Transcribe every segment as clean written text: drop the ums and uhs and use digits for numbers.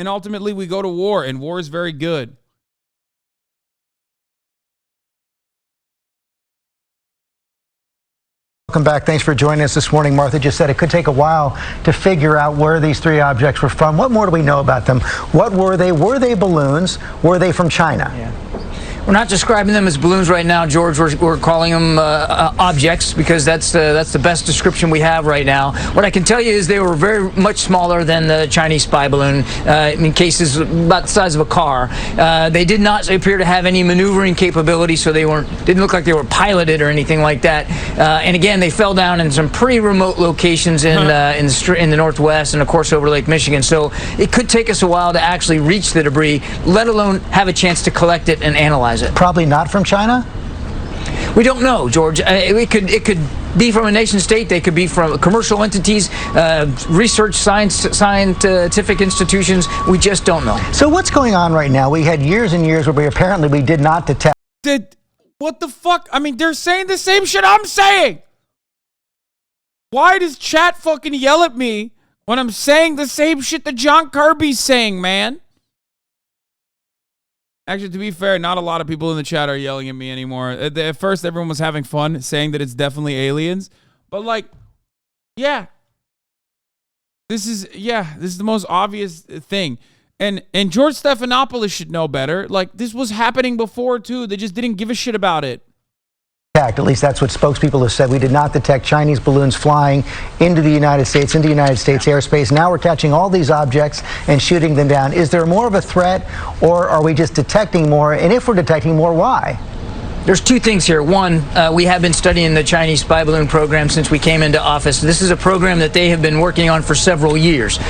And ultimately, we go to war, and war is very good. Welcome back. Thanks for joining us this morning. Martha just said it could take a while to figure out where these three objects were from. What more do we know about them? What were they? Were they balloons? Were they from China? Yeah. We're not describing them as balloons right now, George. We're calling them objects because that's the best description we have right now. What I can tell you is they were very much smaller than the Chinese spy balloon, in cases about the size of a car. They did not appear to have any maneuvering capability, so they didn't look like they were piloted or anything like that. And again, they fell down in some pretty remote locations in the Northwest and, of course, over Lake Michigan. So it could take us a while to actually reach the debris, let alone have a chance to collect it and analyze it. Probably not from China? We don't know, George. It could be from a nation state. They could be from commercial entities, research, scientific institutions. We just don't know. So what's going on right now? We had years and years where we did not detect. What the fuck? I mean, they're saying the same shit I'm saying. Why does chat fucking yell at me when I'm saying the same shit that John Kirby's saying, man? Actually, to be fair, not a lot of people in the chat are yelling at me anymore. At first, everyone was having fun saying that it's definitely aliens. But, like, yeah. This is the most obvious thing. And George Stephanopaulos should know better. Like, this was happening before, too. They just didn't give a shit about it. At least that's what spokespeople have said. We did not detect Chinese balloons flying into the United States, airspace. Now we're catching all these objects and shooting them down. Is there more of a threat, or are we just detecting more? And if we're detecting more, why? There's two things here. One, we have been studying the Chinese spy balloon program since we came into office. This is a program that they have been working on for several years.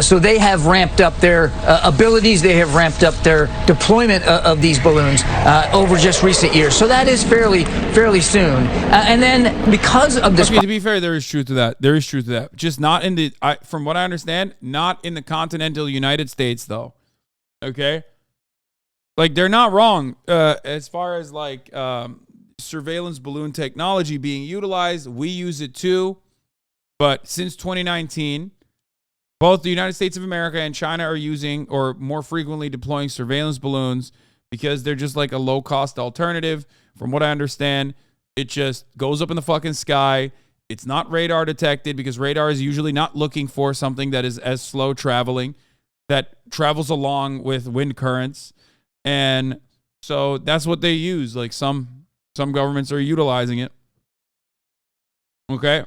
So they have ramped up their abilities. They have ramped up their deployment of these balloons over just recent years. So that is fairly soon. And then because of this... Okay, to be fair, there is truth to that. There is truth to that. Just not in the... from what I understand, not in the continental United States, though. Okay? Like, they're not wrong as far as, like, surveillance balloon technology being utilized. We use it, too. But since 2019, both the United States of America and China are using or more frequently deploying surveillance balloons because they're just, like, a low-cost alternative. From what I understand, it just goes up in the fucking sky. It's not radar detected because radar is usually not looking for something that is as slow traveling, that travels along with wind currents. And so that's what they use. Like some governments are utilizing it. Okay.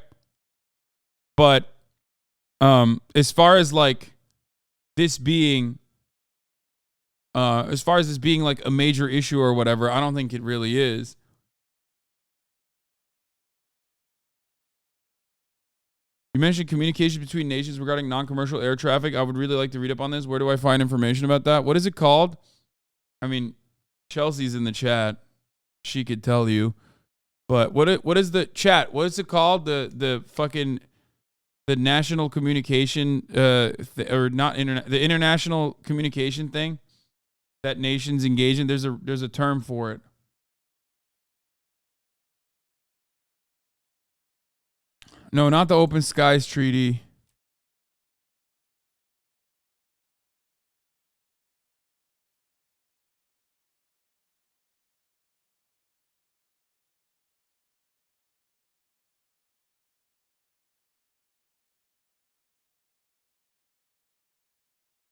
But as far as like this being like a major issue or whatever, I don't think it really is. You mentioned communication between nations regarding non-commercial air traffic. I would really like to read up on this. Where do I find information about that? What is it called? I mean, Chelsea's in the chat. She could tell you. But what is the chat? What is it called? The fucking the national communication or not internet the international communication thing that nations engage in. There's a term for it. No, not the Open Skies Treaty.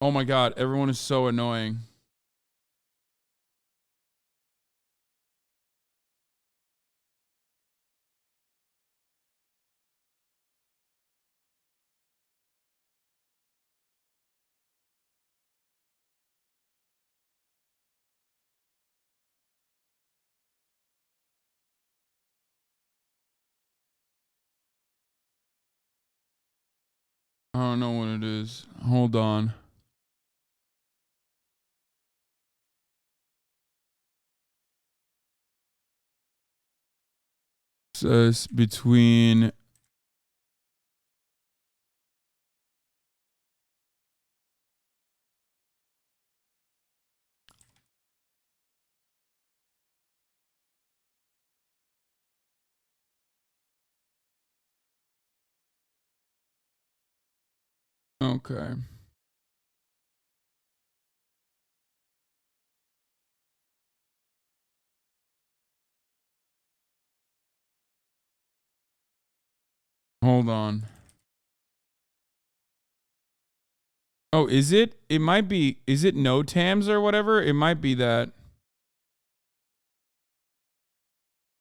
Oh my God, everyone is so annoying. I don't know what it is. Hold on. Says between okay. Hold on. Oh, is it? It might be. Is it NOTAMs or whatever? It might be that.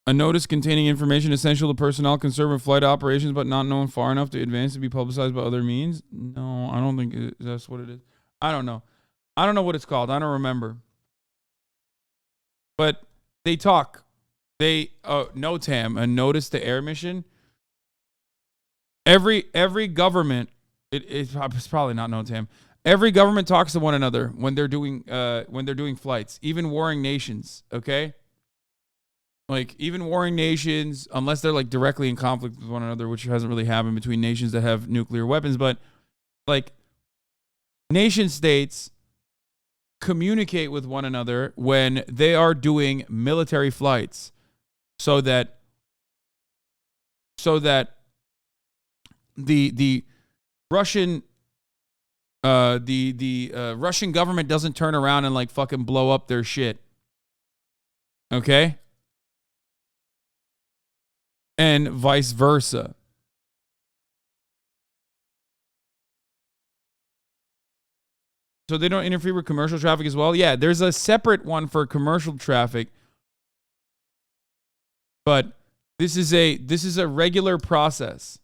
A notice containing information essential to personnel concerned with flight operations but not known far enough to advance to be publicized by other means? No, I don't think that's what it is. I don't know. I don't know what it's called. I don't remember. But they talk. NOTAM, a notice to air mission. Every government, it's probably not NOTAM. Every government talks to one another when they're doing flights, even warring nations, okay? Like, even warring nations, unless they're, like, directly in conflict with one another, which hasn't really happened between nations that have nuclear weapons, but, like, nation states communicate with one another when they are doing military flights so that the Russian Russian government doesn't turn around and, like, fucking blow up their shit. Okay? And vice versa. So they don't interfere with commercial traffic as well? Yeah, there's a separate one for commercial traffic. But this is a regular process.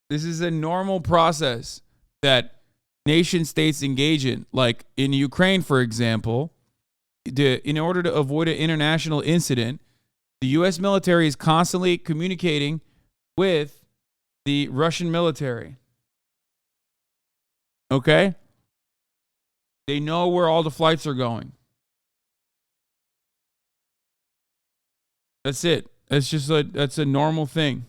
This is a normal process that nation states engage in. Like in Ukraine, for example, in order to avoid an international incident, the U.S. military is constantly communicating with the Russian military. Okay? They know where all the flights are going. That's it. That's a normal thing.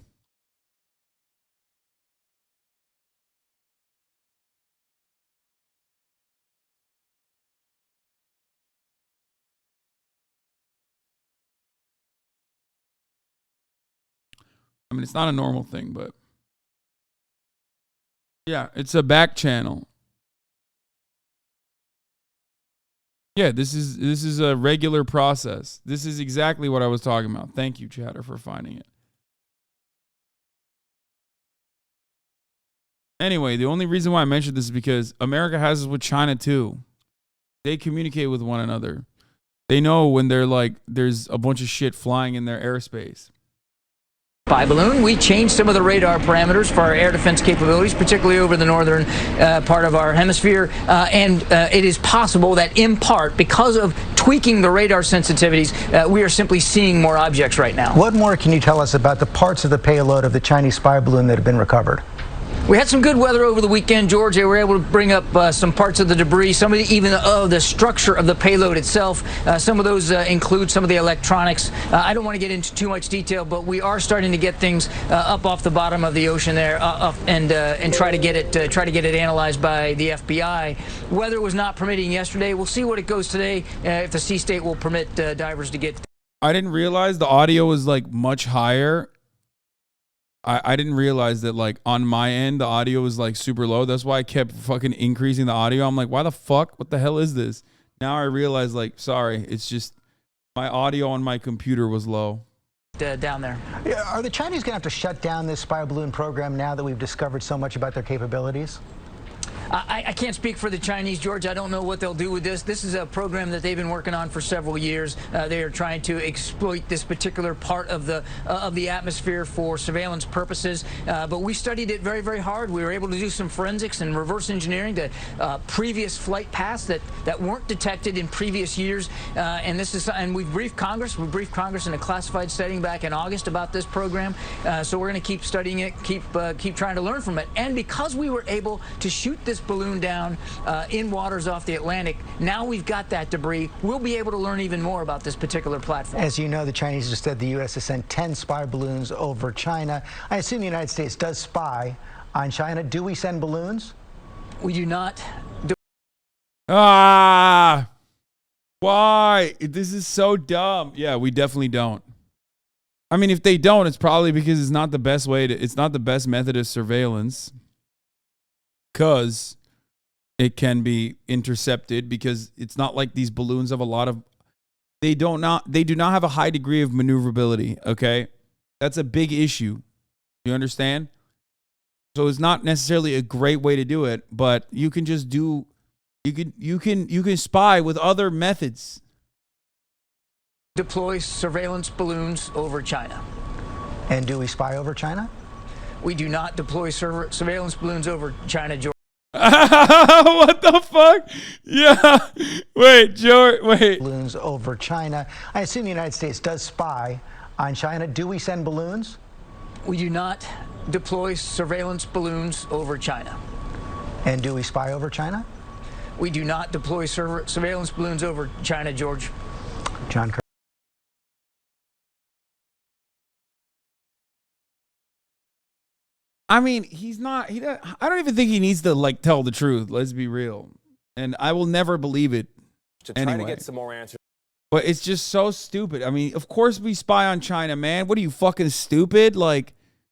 I mean, it's not a normal thing, but yeah, it's a back channel. Yeah, this is a regular process. This is exactly what I was talking about. Thank you, Chatter, for finding it. Anyway, the only reason why I mentioned this is because America has this with China too. They communicate with one another. They know when they're like, there's a bunch of shit flying in their airspace. Spy balloon. We changed some of the radar parameters for our air defense capabilities, particularly over the northern part of our hemisphere. And it is possible that in part, because of tweaking the radar sensitivities, we are simply seeing more objects right now. What more can you tell us about the parts of the payload of the Chinese spy balloon that have been recovered? We had some good weather over the weekend, George. They were able to bring up some parts of the debris, some of the structure of the payload itself. Some of those include some of the electronics. I don't want to get into too much detail, but we are starting to get things up off the bottom of the ocean there, and try to get it analyzed by the FBI. Weather was not permitting yesterday. We'll see what it goes today if the sea state will permit divers to get. I didn't realize the audio was like much higher. I didn't realize that, like, on my end, the audio was, like, super low. That's why I kept fucking increasing the audio. I'm like, why the fuck? What the hell is this? Now I realize, like, sorry, it's just my audio on my computer was low. Down there. Are the Chinese going to have to shut down this spy balloon program now that we've discovered so much about their capabilities? I can't speak for the Chinese, George. I don't know what they'll do with this. This is a program that they've been working on for several years. They are trying to exploit this particular part of the atmosphere for surveillance purposes. But we studied it very, very hard. We were able to do some forensics and reverse engineering to previous flight paths that weren't detected in previous years. And we briefed Congress. We briefed Congress in a classified setting back in August about this program. So we're going to keep studying it, keep trying to learn from it. And because we were able to shoot this balloon down in waters off the Atlantic, now we've got that debris. We'll be able to learn even more about this particular platform. As you know, the Chinese just said the U.S. has sent 10 spy balloons over China. I assume the United States does spy on China. Do we send balloons? We do not. Why? This is so dumb. Yeah, we definitely don't. I mean, if they don't, it's probably because it's not the best it's not the best method of surveillance. Because it can be intercepted, because it's not like these balloons have a lot of, they do not have a high degree of maneuverability, okay? That's a big issue. You understand? So it's not necessarily a great way to do it, but you can just do. You can spy with other methods. Deploy surveillance balloons over China. And do we spy over China? We do not deploy surveillance balloons over China, George. What the fuck? Yeah. Wait, George. Wait. Balloons over China. I assume the United States does spy on China. Do we send balloons? We do not deploy surveillance balloons over China. And do we spy over China? We do not deploy surveillance balloons over China, George. John Kirby. I mean, he's not. I don't even think he needs to like tell the truth. Let's be real. And I will never believe it. To try to get some more answers. But it's just so stupid. I mean, of course we spy on China, man. What are you, fucking stupid? Like,